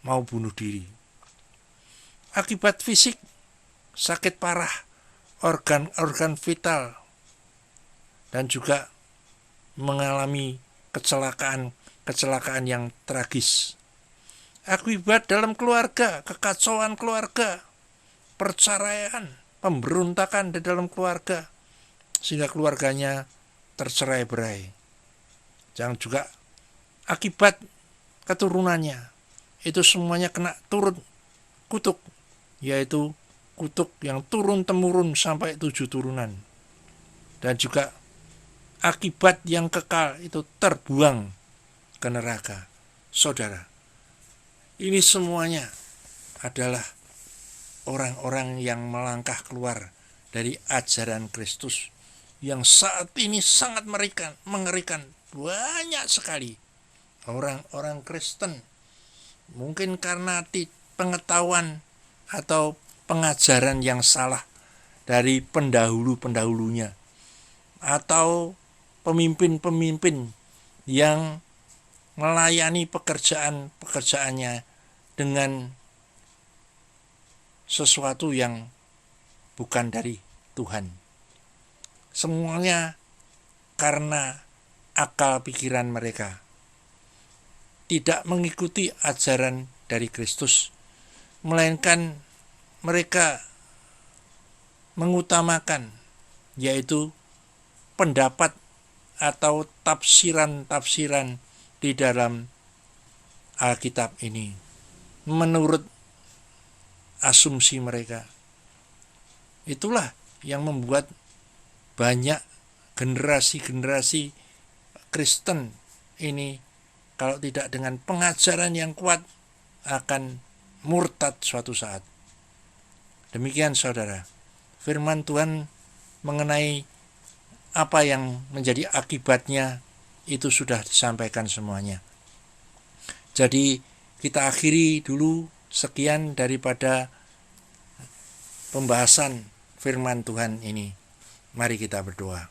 mau bunuh diri. Akibat fisik, sakit parah, organ-organ vital, dan juga mengalami kecelakaan yang tragis. Akibat dalam keluarga, kekacauan keluarga, perceraian, pemberontakan di dalam keluarga, sehingga keluarganya tercerai-berai. Jangan juga akibat keturunannya, itu semuanya kena turun kutuk, yaitu kutuk yang turun-temurun sampai 7 turunan. Dan juga akibat yang kekal itu terbuang ke neraka. Saudara, ini semuanya adalah orang-orang yang melangkah keluar dari ajaran Kristus yang saat ini sangat mengerikan. Banyak sekali orang-orang Kristen, mungkin karena pengetahuan atau pengajaran yang salah dari pendahulu-pendahulunya, atau pemimpin-pemimpin yang melayani pekerjaannya dengan sesuatu yang bukan dari Tuhan. Semuanya karena akal pikiran mereka tidak mengikuti ajaran dari Kristus, melainkan mereka mengutamakan yaitu pendapat atau tafsiran-tafsiran di dalam Alkitab ini menurut asumsi mereka. Itulah yang membuat banyak generasi-generasi Kristen ini, kalau tidak dengan pengajaran yang kuat, akan murtad suatu saat. Demikian saudara, firman Tuhan mengenai apa yang menjadi akibatnya itu sudah disampaikan semuanya. Jadi kita akhiri dulu sekian daripada pembahasan firman Tuhan ini. Mari kita berdoa.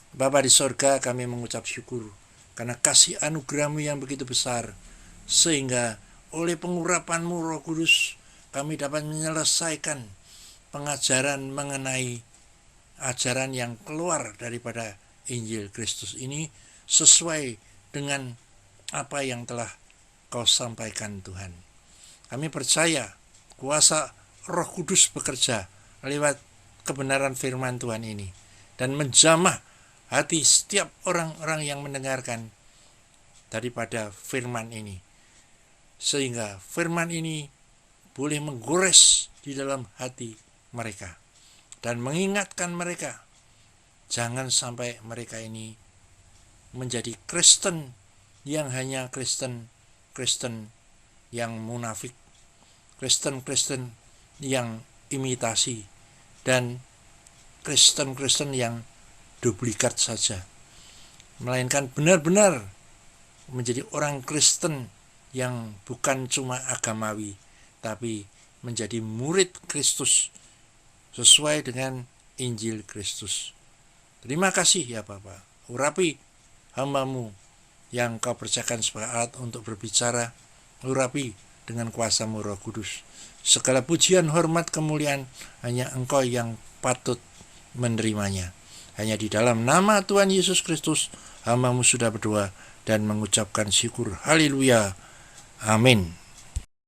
Bapa di sorga, kami mengucap syukur karena kasih anugerah-Mu yang begitu besar, sehingga oleh pengurapan-Mu Roh Kudus kami dapat menyelesaikan pengajaran mengenai ajaran yang keluar daripada Injil Kristus ini sesuai dengan apa yang telah Kau sampaikan Tuhan. Kami percaya kuasa Roh Kudus bekerja lewat kebenaran firman Tuhan ini dan menjamah hati setiap orang-orang yang mendengarkan daripada firman ini, sehingga firman ini boleh menggores di dalam hati mereka dan mengingatkan mereka jangan sampai mereka ini menjadi Kristen yang hanya Kristen yang munafik, Kristen yang imitasi, dan Kristen yang duplikat saja, melainkan benar-benar menjadi orang Kristen yang bukan cuma agamawi, tapi menjadi murid Kristus sesuai dengan Injil Kristus. Terima kasih ya Bapa. Urapi hamba-Mu yang Kau percayakan sebagai alat untuk berbicara. Urapi dengan kuasa-Mu Roh Kudus. Segala pujian, hormat, kemuliaan hanya Engkau yang patut menerimanya. Hanya di dalam nama Tuhan Yesus Kristus hamba-Mu sudah berdoa dan mengucapkan syukur. Haleluya. Amin.